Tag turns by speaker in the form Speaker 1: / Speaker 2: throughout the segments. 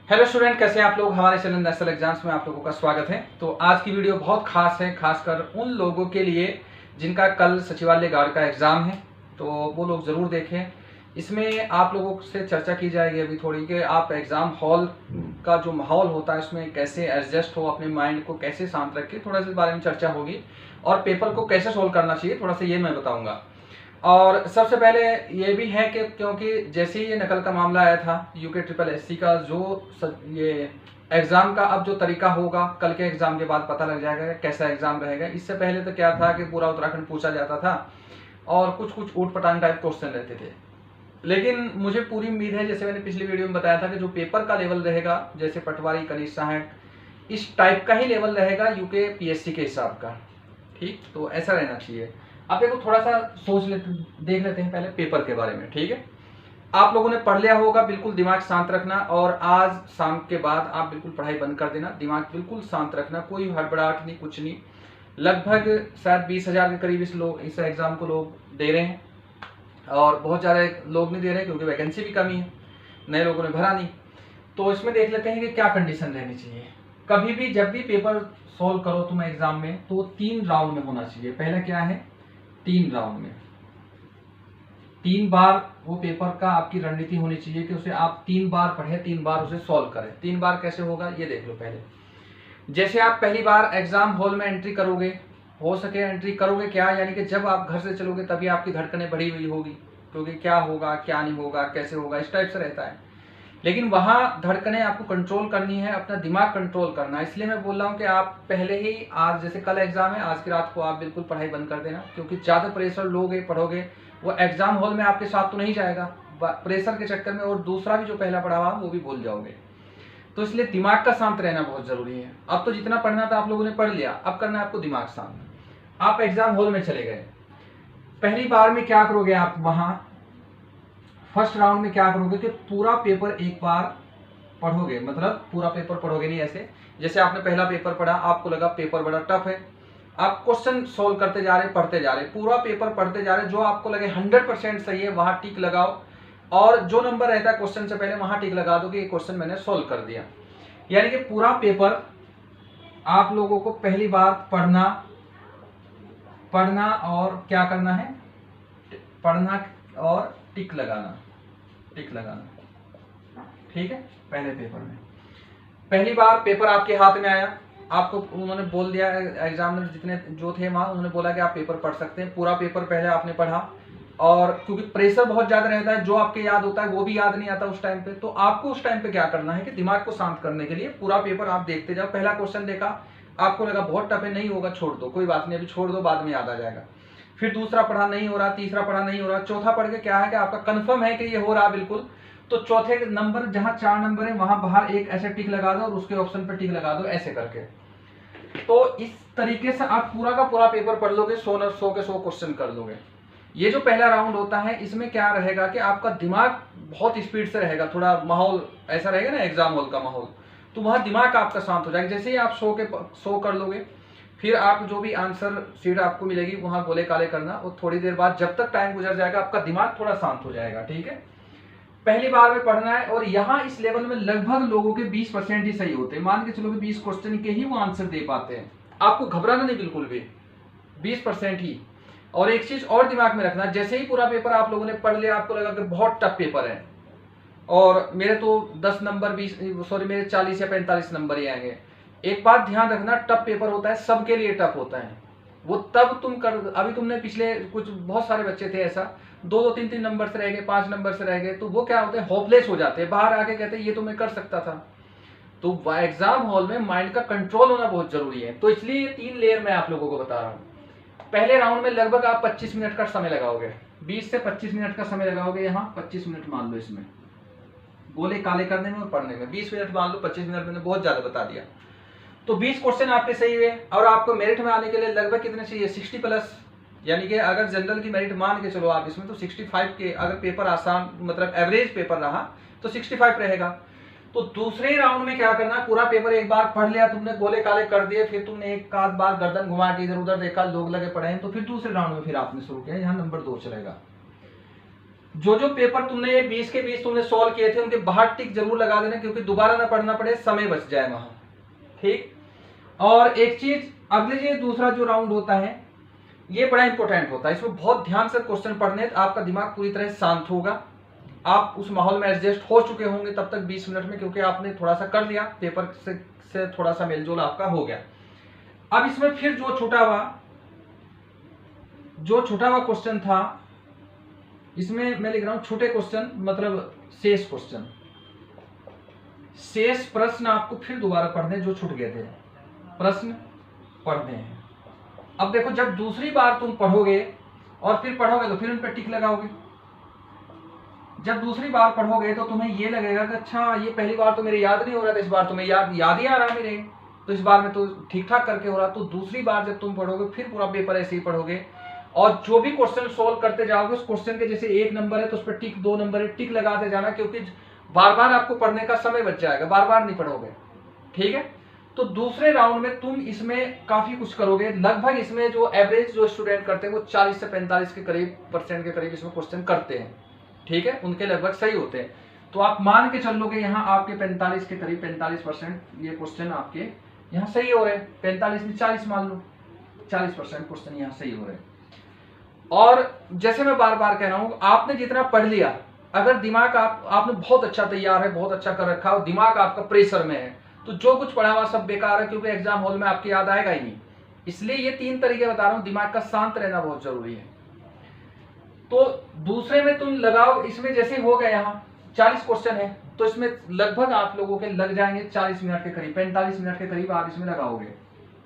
Speaker 1: Hello student, कैसे हैं आप लोग। हमारे चैनल नेशनल एग्जाम्स में आप लोगों का स्वागत है। तो आज की वीडियो बहुत खास है, खासकर उन लोगों के लिए जिनका कल सचिवालय गार्ड का एग्जाम है। तो वो लोग ज़रूर देखें। इसमें आप लोगों से चर्चा की जाएगी अभी थोड़ी कि आप एग्ज़ाम हॉल का जो माहौल होता है उसमें कैसे एडजस्ट हो, अपने माइंड को कैसे शांत रखें, थोड़ा सा इस बारे में चर्चा होगी। और पेपर को कैसे सोल्व करना चाहिए थोड़ा सा ये मैं बताऊँगा। और सबसे पहले ये भी है कि क्योंकि जैसे ही ये नकल का मामला आया था यूके ट्रिपल एससी का, ये एग्ज़ाम का अब जो तरीका होगा कल के एग्ज़ाम के बाद पता लग जाएगा कैसा एग्ज़ाम रहेगा। इससे पहले तो क्या था कि पूरा उत्तराखंड पूछा जाता था और कुछ कुछ ऊट पटांग टाइप क्वेश्चन रहते थे। लेकिन मुझे पूरी उम्मीद है, जैसे मैंने पिछली वीडियो में बताया था, कि जो पेपर का लेवल रहेगा जैसे पटवारी, कनिष्ठ सहायक, इस टाइप का ही लेवल रहेगा यूके पीएससी के हिसाब का। ठीक, तो ऐसा रहना चाहिए। अब देखो थोड़ा सा देख लेते हैं पहले पेपर के बारे में। ठीक है, आप लोगों ने पढ़ लिया होगा, बिल्कुल दिमाग शांत रखना। और आज शाम के बाद आप बिल्कुल पढ़ाई बंद कर देना, दिमाग बिल्कुल शांत रखना, कोई हड़बड़ाहट नहीं, कुछ नहीं। लगभग शायद 20,000 के करीब इस एग्जाम को लोग दे रहे हैं और बहुत ज़्यादा लोग नहीं दे रहे क्योंकि वैकेंसी भी कमी है, नए लोगों ने भरा नहीं। तो इसमें देख लेते हैं कि क्या कंडीशन रहनी चाहिए। कभी भी जब भी पेपर सोल्व करो तुम एग्जाम में तो 3 राउंड में होना चाहिए। पहला क्या है, 3 राउंड में 3 बार वो पेपर का आपकी रणनीति होनी चाहिए कि उसे आप 3 बार पढ़ें, 3 बार उसे सॉल्व करें। 3 बार कैसे होगा ये देख लो। पहले जैसे आप पहली बार एग्जाम हॉल में एंट्री करोगे, हो सके एंट्री करोगे क्या, यानी कि जब आप घर से चलोगे तभी आपकी धड़कनें बढ़ी हुई होगी, क्योंकि क्या होगा क्या नहीं होगा कैसे होगा इस टाइप से रहता है। लेकिन वहां धड़कनें आपको कंट्रोल करनी है, अपना दिमाग कंट्रोल करना है। इसलिए मैं बोल रहा हूँ कि आप पहले ही, आज जैसे कल एग्जाम है, आज की रात को आप बिल्कुल पढ़ाई बंद कर देना, क्योंकि ज़्यादा प्रेशर लोगे पढ़ोगे वो एग्जाम हॉल में आपके साथ तो नहीं जाएगा, प्रेशर के चक्कर में, और दूसरा भी जो पहला पढ़ा हुआ वो भी भूल जाओगे। तो इसलिए दिमाग का शांत रहना बहुत जरूरी है। अब तो जितना पढ़ना था आप लोगों ने पढ़ लिया, अब करना है आपको दिमाग शांत। आप एग्जाम हॉल में चले गए, पहली बार में क्या करोगे आप, वहां फर्स्ट राउंड में क्या करोगे कि पूरा पेपर एक बार पढ़ोगे। मतलब पूरा पेपर पढ़ोगे नहीं, ऐसे जैसे आपने पहला पेपर पढ़ा, आपको लगा पेपर बड़ा टफ है, आप क्वेश्चन सोल्व करते जा रहे, पढ़ते जा रहे, पूरा पेपर पढ़ते जा रहे, जो आपको लगे 100% सही है वहां टिक लगाओ, और जो नंबर रहता है क्वेश्चन से पहले वहां टिक लगा दो कि ये क्वेश्चन मैंने सोल्व कर दिया। यानी कि पूरा पेपर आप लोगों को पहली बार पढ़ना और क्या करना है, पढ़ना और टिक लगाना। ठीक है, पहले पेपर में पहली बार पेपर आपके हाथ में आया, आपको उन्होंने बोल दिया, एग्जामिनर जितने जो थे वहां, उन्होंने बोला कि आप पेपर पढ़ सकते हैं। पूरा पेपर पहले आपने पढ़ा, और क्योंकि प्रेशर बहुत ज्यादा रहता है, जो आपके याद होता है वो भी याद नहीं आता उस टाइम पे। तो आपको उस टाइम पे क्या करना है कि दिमाग को शांत करने के लिए पूरा पेपर आप देखते जाओ। पहला क्वेश्चन देखा, आपको लगा बहुत टफ है, नहीं होगा, छोड़ दो, कोई बात नहीं, अभी छोड़ दो, बाद में याद आ जाएगा। फिर दूसरा पढ़ा, नहीं हो रहा, तीसरा पढ़ा, नहीं हो रहा, चौथा पढ़ के क्या है कि आपका कंफर्म है कि ये हो रहा बिल्कुल, तो चौथे नंबर, जहां 4 नंबर है वहां बाहर एक ऐसे टिक लगा दो और उसके ऑप्शन पर टिक लगा दो, ऐसे करके। तो इस तरीके से आप पूरा का पूरा पेपर पढ़ लोगे, 100 के 100 क्वेश्चन कर लोगे। ये जो पहला राउंड होता है इसमें क्या रहेगा कि आपका दिमाग बहुत स्पीड से रहेगा, थोड़ा माहौल ऐसा रहेगा ना एग्जाम हॉल का माहौल, तो वहां दिमाग आपका शांत हो जाएगा। जैसे ही आप 100 कर लोगे, फिर आप जो भी आंसर शीट आपको मिलेगी वहां गोले काले करना, और थोड़ी देर बाद जब तक टाइम गुजर जाएगा आपका दिमाग थोड़ा शांत हो जाएगा। ठीक है, पहली बार में पढ़ना है। और यहाँ इस लेवल में लगभग लोगों के 20% ही सही होते हैं। मान के चलो कि 20 क्वेश्चन के ही वो आंसर दे पाते हैं, आपको घबराना नहीं बिल्कुल भी, 20% ही। और एक चीज और दिमाग में रखना, जैसे ही पूरा पेपर आप लोगों ने पढ़ लिया, आपको लगा कि बहुत टफ पेपर है और मेरे तो 10 नंबर मेरे 40 या 45 नंबर ही आएंगे, एक बात ध्यान रखना, टफ पेपर होता है, सबके लिए टफ होता है वो। तब तुम कर, अभी तुमने पिछले कुछ बहुत सारे बच्चे थे ऐसा 2-2, 3-3 नंबर से रह गए, 5 नंबर से रह गए, तो वो क्या होते हैं, होपलेस हो जाते हैं, बाहर आके कहते हैं ये तो मैं कर सकता था। तो एग्जाम हॉल में माइंड का कंट्रोल होना बहुत जरूरी है। तो इसलिए 3 लेयर मैं आप लोगों को बता रहा हूँ। पहले राउंड में लगभग आप 25 मिनट का समय लगाओगे, 20 से 25 मिनट का समय लगाओगे। यहाँ 25 मिनट मान लो, इसमें गोले काले करने में और पढ़ने में 20 मिनट मान लो, 25 मिनट मैंने बहुत ज्यादा बता दिया। तो 20 क्वेश्चन आपके सही हुए, और आपको मेरिट में आने के लिए लगभग कितने चाहिए, 60 प्लस। यानी कि अगर जनरल की मेरिट मान के चलो आप इसमें, तो 65 के, अगर पेपर आसान मतलब एवरेज पेपर रहा तो 65 रहेगा। तो दूसरे राउंड में क्या करना, पूरा पेपर एक बार पढ़ लिया तुमने, गोले काले कर दिए, फिर तुमने एक आध बार गर्दन घुमा के इधर उधर देखा, लोग लगे पढ़े हैं, तो फिर दूसरे राउंड में फिर आपने शुरू किया, यहाँ नंबर 2 चलेगा। जो जो पेपर तुमने ये 20 के 20 तुमने सॉल्व किए थे उनके बाहर टिक जरूर लगा देना, क्योंकि दोबारा ना पढ़ना पड़े, समय बच जाए वहां। ठीक। और एक चीज, अगले ये दूसरा जो राउंड होता है ये बड़ा इंपॉर्टेंट होता है, इसमें बहुत ध्यान से क्वेश्चन पढ़ने, आपका दिमाग पूरी तरह शांत होगा, आप उस माहौल में एडजस्ट हो चुके होंगे तब तक 20 मिनट में, क्योंकि आपने थोड़ा सा कर लिया, पेपर से थोड़ा सा मेलजोल आपका हो गया। अब इसमें फिर जो छूटा हुआ क्वेश्चन था, इसमें मैं लिख रहा हूं छोटे क्वेश्चन, मतलब शेष क्वेश्चन, शेष प्रश्न आपको फिर दोबारा पढ़ने, जो छूट गए थे प्रश्न पढ़ने हैं। अब देखो, जब दूसरी बार तुम पढ़ोगे और फिर पढ़ोगे तो फिर उन पर टिक लगाओगे। जब दूसरी बार पढ़ोगे तो तुम्हें ये लगेगा कि अच्छा ये पहली बार तो मेरे याद नहीं हो रहा था, इस बार तुम्हें याद ही आ रहा मेरे, तो इस बार में तो ठीक ठाक करके हो रहा। तो दूसरी बार जब तुम पढ़ोगे फिर पूरा पेपर ऐसे ही पढ़ोगे, और जो भी क्वेश्चन सोल्व करते जाओगे उस क्वेश्चन के जैसे 1 नंबर है तो उस पर टिक, 2 नंबर है टिक लगाते जाना, क्योंकि बार बार आपको पढ़ने का समय बच जाएगा, बार बार नहीं पढ़ोगे। ठीक है। तो दूसरे राउंड में तुम इसमें काफी कुछ करोगे, लगभग इसमें जो एवरेज जो स्टूडेंट करते हैं वो 40 से 45 के करीब % के करीब इसमें क्वेश्चन करते हैं। ठीक है, उनके लगभग सही होते हैं। तो आप मान के चल लोगे यहाँ आपके 45 के करीब 45% ये क्वेश्चन आपके यहाँ सही हो रहे हैं। 45 में 40 मान लो, 40% क्वेश्चन यहाँ सही हो रहे हैं। और जैसे मैं बार बार कह रहा हूँ, आपने जितना पढ़ लिया, अगर दिमाग आपने बहुत अच्छा तैयार है, बहुत अच्छा कर रखा है, दिमाग आपका प्रेशर में है, तो जो कुछ पढ़ा हुआ सब बेकार है, क्योंकि एग्जाम हॉल में आपकी याद आएगा ही नहीं। इसलिए ये 3 तरीके बता रहा हूं, दिमाग का शांत रहना बहुत जरूरी है। तो दूसरे में तुम लगाओ, इसमें जैसे हो गया यहाँ 40 क्वेश्चन है, तो इसमें लगभग आप लोगों के लग जाएंगे 40 मिनट के करीब, 45 मिनट के करीब आप इसमें लगाओगे।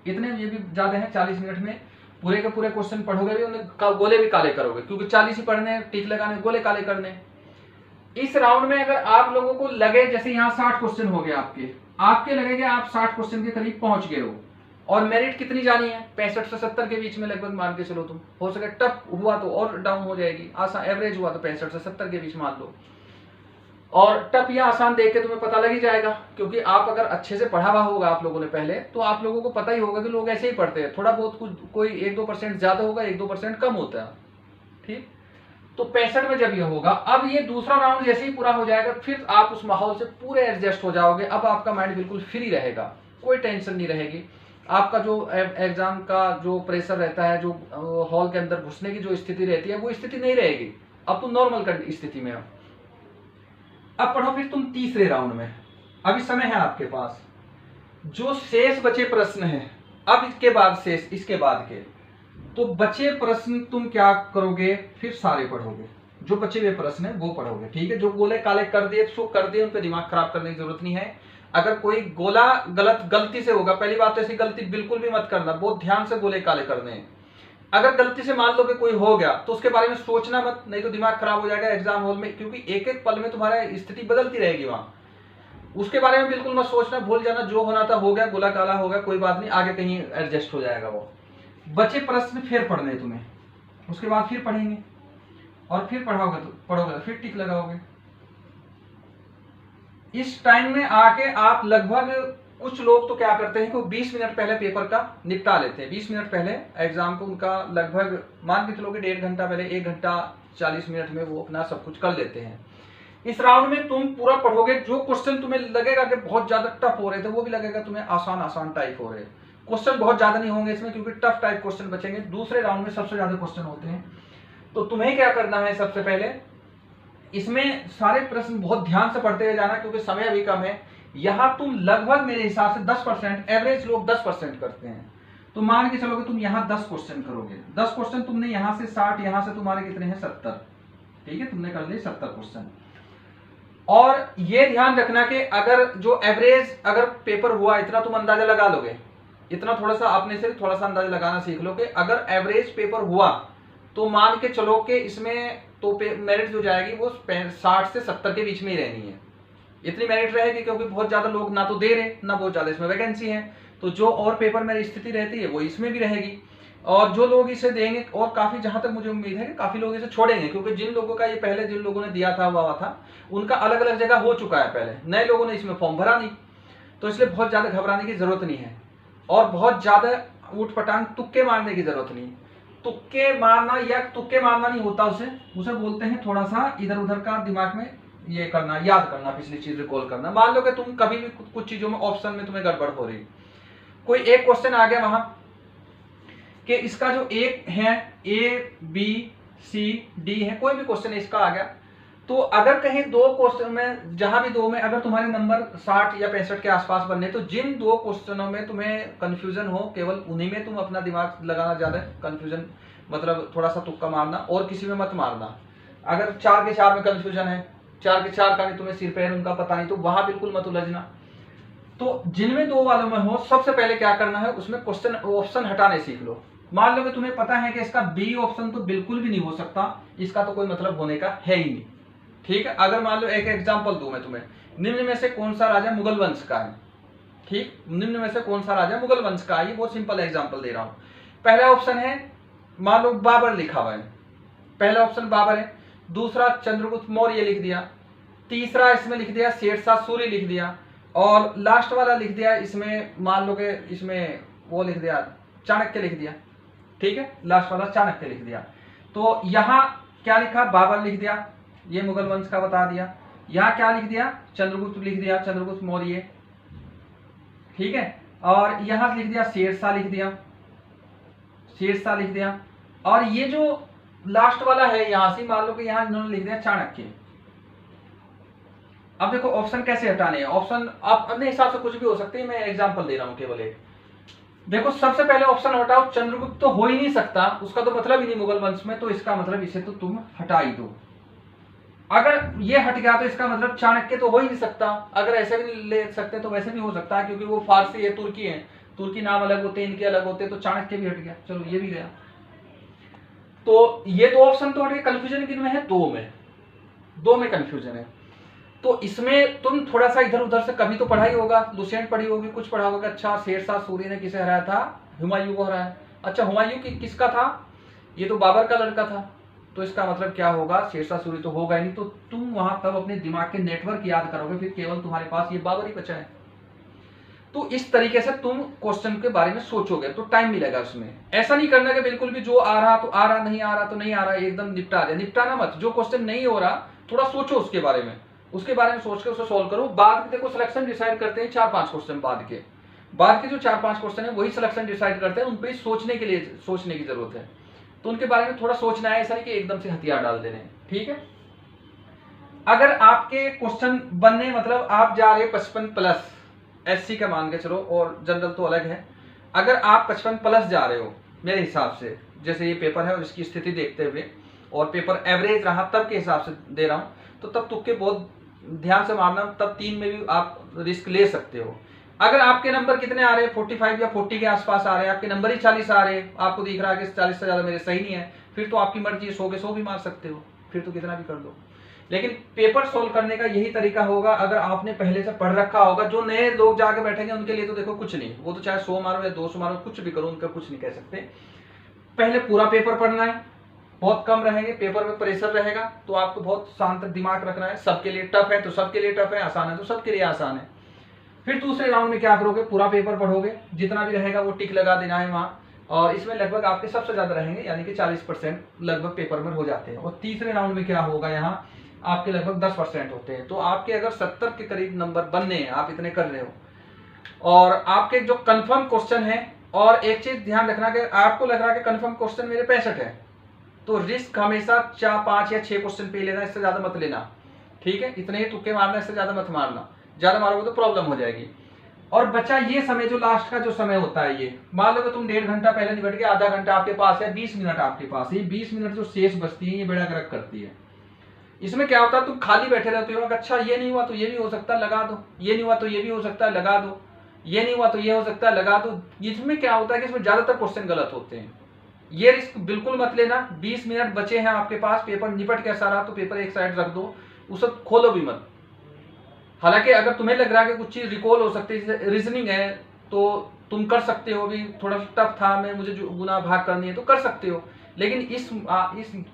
Speaker 1: इतने ये भी ज्यादा है, 40 मिनट में पूरे के पूरे क्वेश्चन पढ़ोगे भी, उन्हें गोले भी काले करोगे, क्योंकि 40 ही पढ़ने, टिक लगाने, गोले काले करने। इस राउंड में अगर आप लोगों को लगे जैसे यहाँ 60 क्वेश्चन हो गए आपके लगेगा आप 60 क्वेश्चन के करीब पहुंच गए हो, और मेरिट कितनी जानी है 65 से 70 के बीच में लगभग मान के चलो। तुम हो सके टफ हुआ तो और डाउन हो जाएगी, आसान एवरेज हुआ तो 65 से 70 के बीच मान लो, और टफ या आसान देख के तुम्हें पता लग ही जाएगा, क्योंकि आप अगर अच्छे से पढ़ा हुआ होगा आप लोगों ने पहले, तो आप लोगों को पता ही होगा कि लोग ऐसे ही पढ़ते हैं, थोड़ा बहुत कुछ कोई 1-2% ज्यादा होगा, 1-2% कम होता है। ठीक। तो 65 में जब ये होगा, अब ये दूसरा राउंड जैसे ही पूरा हो जाएगा, फिर आप उस माहौल से पूरे एडजस्ट हो जाओगे। अब आपका माइंड बिल्कुल फ्री रहेगा, कोई टेंशन नहीं रहेगी। आपका जो एग्जाम का जो प्रेशर रहता है, जो हॉल के अंदर घुसने की जो स्थिति रहती है, वो स्थिति नहीं रहेगी। अब तुम नॉर्मल स्थिति में हो। अब पढ़ो फिर तुम तीसरे राउंड में, अभी समय है आपके पास। जो शेष बचे प्रश्न है, अब इसके बाद शेष, इसके बाद के तो बचे प्रश्न तुम क्या करोगे, फिर सारे पढ़ोगे, जो बचे हुए प्रश्न है वो पढ़ोगे। ठीक है, जो गोले काले कर दिए सो कर दिए, उन पर दिमाग खराब करने की जरूरत नहीं है। अगर कोई गोला गलती से होगा, पहली बात तो ऐसी गलती बिल्कुल भी मत करना, बहुत ध्यान से गोले काले करने हैं। अगर गलती से मान लो कि कोई हो गया तो उसके बारे में सोचना मत, नहीं तो दिमाग खराब हो जाएगा एग्जाम हॉल में, क्योंकि एक एक पल में तुम्हारा स्थिति बदलती रहेगी वहां। उसके बारे में बिल्कुल मत सोचना, भूल जाना, जो होना था हो गया, गोला काला हो गया, कोई बात नहीं, आगे कहीं एडजस्ट हो जाएगा वो। बचे प्रश्न फिर पढ़ने तुम्हें, उसके बाद फिर पढ़ेंगे, और फिर पढ़ोगे तो फिर टिक लगाओगे। इस टाइम में आके आप लगभग, कुछ लोग तो क्या करते हैं कि 20 मिनट पहले पेपर का निपटा लेते हैं, 20 मिनट पहले एग्जाम को उनका लगभग मान के चलो कि 1.5 घंटा पहले, 1 घंटा 40 मिनट में वो अपना सब कुछ कर लेते हैं। इस राउंड में तुम पूरा पढ़ोगे, जो क्वेश्चन तुम्हें लगेगा कि बहुत ज्यादा टफ हो रहे थे, वो भी लगेगा तुम्हें आसान टाइप हो रहे हैं। क्वेश्चन बहुत ज्यादा नहीं होंगे इसमें, क्योंकि टफ टाइप क्वेश्चन बचेंगे। दूसरे राउंड में सबसे ज्यादा क्वेश्चन होते हैं। तो तुम्हें क्या करना है, सबसे पहले इसमें सारे प्रश्न बहुत ध्यान से पढ़ते हुए जाना, क्योंकि समय अभी कम है। यहां तुम लगभग मेरे हिसाब से 10%, एवरेज लोग 10% करते हैं, तो मान के चलो कि तुम यहाँ 10 क्वेश्चन करोगे। 10 क्वेश्चन तुमने यहाँ से 60, यहाँ से तुम्हारे कितने हैं 70। ठीक है, तुमने कर लिए 70 क्वेश्चन। और ये ध्यान रखना कि अगर जो एवरेज अगर पेपर हुआ, इतना तुम अंदाजा लगा लोगे, इतना थोड़ा सा अपने से थोड़ा सा अंदाजा लगाना सीख लो कि अगर एवरेज पेपर हुआ तो मान के चलो कि इसमें तो मेरिट जो जाएगी वो 60 से 70 के बीच में ही रहनी है। इतनी मेरिट रहेगी, क्योंकि बहुत ज्यादा लोग ना तो दे रहे, ना बहुत ज्यादा इसमें वैकेंसी है। तो जो और पेपर में स्थिति रहती है वो इसमें भी रहेगी, और जो लोग इसे देंगे, और काफी, जहां तक मुझे उम्मीद है कि काफी लोग इसे छोड़ेंगे, क्योंकि जिन लोगों का ये पहले जिन लोगों ने दिया था हुआ था, उनका अलग अलग जगह हो चुका है पहले, नए लोगों ने इसमें फॉर्म भरा नहीं, तो इसलिए बहुत ज्यादा घबराने की जरूरत नहीं है, और बहुत ज्यादा ऊट पटांग तुक्के मारने की जरूरत नहीं। तुक्के मारना, या तुक्के मारना नहीं होता, उसे बोलते हैं थोड़ा सा इधर उधर का दिमाग में ये करना, याद करना, पिछली चीज रिकॉल करना। मान लो कि तुम कभी भी कुछ चीजों में ऑप्शन में तुम्हें गड़बड़ हो रही, कोई एक क्वेश्चन आ गया वहां कि इसका जो एक है ए बी सी डी है, कोई भी क्वेश्चन इसका आ गया, तो अगर कहीं दो क्वेश्चन में, जहां भी दो में अगर तुम्हारे नंबर 60 या 65 के आसपास बनने, तो जिन दो क्वेश्चनों में तुम्हें कंफ्यूजन हो केवल उन्हीं में तुम अपना दिमाग लगाना, ज्यादा कंफ्यूजन मतलब थोड़ा सा तुक्का मारना, और किसी में मत मारना। अगर 4 के 4 में कंफ्यूजन है, 4 के 4 का भी तुम्हें सिर पैर उनका पता नहीं, तो वहां बिल्कुल मत उलझना। तो जिनमें दो वालों में हो, सबसे पहले क्या करना है, उसमें क्वेश्चन ऑप्शन हटाने सीख लो। मान लो कि तुम्हें पता है कि इसका बी ऑप्शन तो बिल्कुल भी नहीं हो सकता, इसका तो कोई मतलब होने का है ही नहीं, ठीक है। अगर मान लो एक एग्जांपल दूं मैं तुम्हें, निम्न में से कौन सा राजा मुगल वंश का है, ठीक, निम्न में से कौन सा राजा मुगल वंश का है, ये बहुत सिंपल एग्जांपल दे रहा हूं। पहला ऑप्शन है, मान लो बाबर लिखा हुआ है, पहला ऑप्शन बाबर है, दूसरा चंद्रगुप्त मौर्य लिख दिया, तीसरा इसमें लिख दिया शेरशाह सूरी लिख दिया, और लास्ट वाला लिख दिया इसमें, मान लो कि इसमें वो लिख दिया चाणक्य लिख दिया, ठीक है, लास्ट वाला चाणक्य लिख दिया। तो यहां क्या लिखा, बाबर लिख दिया, ये मुगल वंश का बता दिया, यहां क्या लिख दिया, चंद्रगुप्त लिख दिया, चंद्रगुप्त मौर्य, ठीक है, और यहां लिख दिया शेरशाह लिख दिया, शेरशाह लिख दिया, और ये जो लास्ट वाला है यहां से मान लो कि यहां इन्होंने लिख दिया चाणक्य। अब देखो ऑप्शन कैसे हटाने हैं, ऑप्शन आप अपने हिसाब से कुछ भी हो सकते हैं, मैं एग्जांपल दे रहा हूं केवल एक। देखो सबसे पहले ऑप्शन हटाओ, चंद्रगुप्त तो हो ही नहीं सकता, उसका तो मतलब ही नहीं मुगल वंश में, तो इसका मतलब इसे तो तुम हटा ही दो। अगर ये हट गया तो इसका मतलब चाणक्य तो हो ही नहीं सकता, अगर ऐसे भी ले सकते तो वैसे भी हो सकता है, क्योंकि वो फारसी है, तुर्की है, तुर्की नाम अलग होते हैं, इनके अलग होते हैं, तो चाणक्य भी हट गया, चलो ये भी गया। तो ये दो ऑप्शन तो हट गए, कंफ्यूजन किन में है, दो में कंफ्यूजन है। तो इसमें तुम थोड़ा सा इधर उधर से कभी तो पढ़ा ही होगा, लुसेंट पढ़ी होगी, कुछ पढ़ा होगा, अच्छा शेरशाह सूरी ने किसे हराया था, हुमायूं को हराया, अच्छा हुमायूं किसका था, ये तो बाबर का लड़का था, तो इसका मतलब क्या होगा, शेरशाह सूरी तो होगा ही नहीं, तो तुम वहां तब अपने दिमाग के नेटवर्क याद करोगे, फिर केवल तुम्हारे पास ये बाबर ही बचा है। तो इस तरीके से तुम क्वेश्चन के बारे में सोचोगे, तो टाइम मिलेगा उसमें। ऐसा नहीं करना कि बिल्कुल भी जो आ रहा तो आ रहा, नहीं आ रहा तो नहीं आ रहा, एकदम निपटा दे, निपटाना मत, जो क्वेश्चन नहीं हो रहा थोड़ा सोचो उसके बारे में, उसके बारे में सोच के उसे सोल्व करो। बाद में देखो सिलेक्शन डिसाइड करते हैं 4-5 क्वेश्चन, बाद के जो 4-5 क्वेश्चन है वही सिलेक्शन डिसाइड करते हैं, उन पर सोचने के लिए सोचने की जरूरत है, तो उनके बारे में थोड़ा सोचना है, ऐसा नहीं कि एकदम से हथियार डाल देने, ठीक है। अगर आपके क्वेश्चन बनने मतलब आप जा रहे 55+ SC का मान के चलो, और जनरल तो अलग है, अगर आप 55+ जा रहे हो मेरे हिसाब से, जैसे ये पेपर है और इसकी स्थिति देखते हुए, और पेपर एवरेज रहा तब के हिसाब से दे रहा हूं, तो तब तुक्के बहुत ध्यान से मारना, तब 3 में भी आप रिस्क ले सकते हो। अगर आपके नंबर कितने आ रहे हैं, 45 या 40 के आसपास आ रहे हैं, आपके नंबर ही 40 आ रहे हैं, आपको दिख रहा है कि 40 से ज्यादा मेरे सही नहीं है, फिर तो आपकी मर्जी है, 100 के 100 भी मार सकते हो, फिर तो कितना भी कर दो। लेकिन पेपर सोल्व करने का यही तरीका होगा, अगर आपने पहले से पढ़ रखा होगा। जो नए लोग जाके बैठेंगे उनके लिए तो देखो कुछ नहीं, वो तो चाहे 100 मारो या 200 मारो, कुछ भी करो, उनका कुछ नहीं कह सकते। पहले पूरा पेपर पढ़ना है, बहुत कम रहेंगे, पेपर में प्रेशर रहेगा, तो आपको बहुत शांत दिमाग रखना है। सबके लिए टफ है तो सबके लिए टफ है, आसान है तो सबके लिए आसान है। फिर दूसरे राउंड में क्या करोगे, पूरा पेपर पढ़ोगे, जितना भी रहेगा वो टिक लगा देना है वहां, और इसमें लगभग आपके सबसे ज्यादा रहेंगे, यानी कि 40% लगभग पेपर में हो जाते हैं। और तीसरे राउंड में क्या होगा, यहाँ आपके लगभग 10% होते हैं। तो आपके अगर 70 के करीब नंबर बनने हैं, आप इतने कर रहे हो, और आपके जो कंफर्म क्वेश्चन है, और एक चीज ध्यान रखना कि आपको लग रहा है कि कंफर्म क्वेश्चन मेरे 65 है, तो रिस्क हमेशा 4-5 या 6 क्वेश्चन पे लेना, इससे ज्यादा मत लेना, ठीक है। इतने ही तुक्के मारना, इससे ज्यादा मत मारना, ज्यादा मारोगे तो प्रॉब्लम हो जाएगी। और बच्चा ये समय जो लास्ट का जो समय होता है, ये मान लो कि तुम 1.5 घंटा पहले निपट के, आधा घंटा आपके पास है, 20 मिनट आपके पास, ये 20 मिनट जो शेष बचती है, ये बेड़ा गर्क करती है। इसमें क्या होता है, तुम खाली बैठे रहते हो, अच्छा ये नहीं हुआ तो ये भी हो सकता है, लगा दो, ये नहीं हुआ तो ये भी हो सकता है, लगा दो, ये नहीं हुआ तो ये हो सकता है, लगा दो। इसमें क्या होता है कि इसमें ज्यादातर क्वेश्चन गलत होते हैं। ये रिस्क बिल्कुल मत लेना। 20 मिनट बचे हैं आपके पास, पेपर निपट के सारा, तो पेपर एक साइड रख दो, उसे खोलो भी मत। हालांकि अगर तुम्हें लग रहा है कि कुछ चीज रिकॉल हो सकती है, रीजनिंग है, तो तुम कर सकते हो भी, थोड़ा टफ था, मैं मुझे जो गुना भाग करनी है तो कर सकते हो, लेकिन इस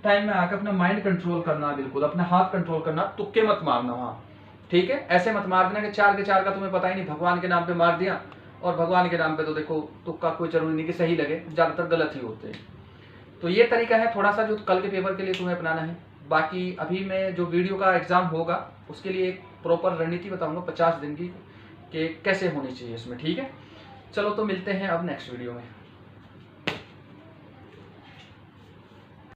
Speaker 1: टाइम में आकर अपना माइंड कंट्रोल करना, बिल्कुल अपना हाथ कंट्रोल करना, तुक्के मत मारना वहां, ठीक है। ऐसे मत मार देना कि 4 के 4 का तुम्हें पता ही नहीं, भगवान के नाम पे मार दिया, और भगवान के नाम पे तो देखो तुक्का कोई जरूरी नहीं कि सही लगे, ज्यादातर गलत ही होते हैं। तो ये तरीका है थोड़ा सा जो कल के पेपर के लिए तुम्हें अपनाना है। बाकी अभी मैं जो वीडियो का एग्ज़ाम होगा उसके लिए एक प्रॉपर रणनीति बताऊंगा 50 दिन की कि कैसे होनी चाहिए इसमें, ठीक है। चलो तो मिलते हैं अब नेक्स्ट वीडियो में।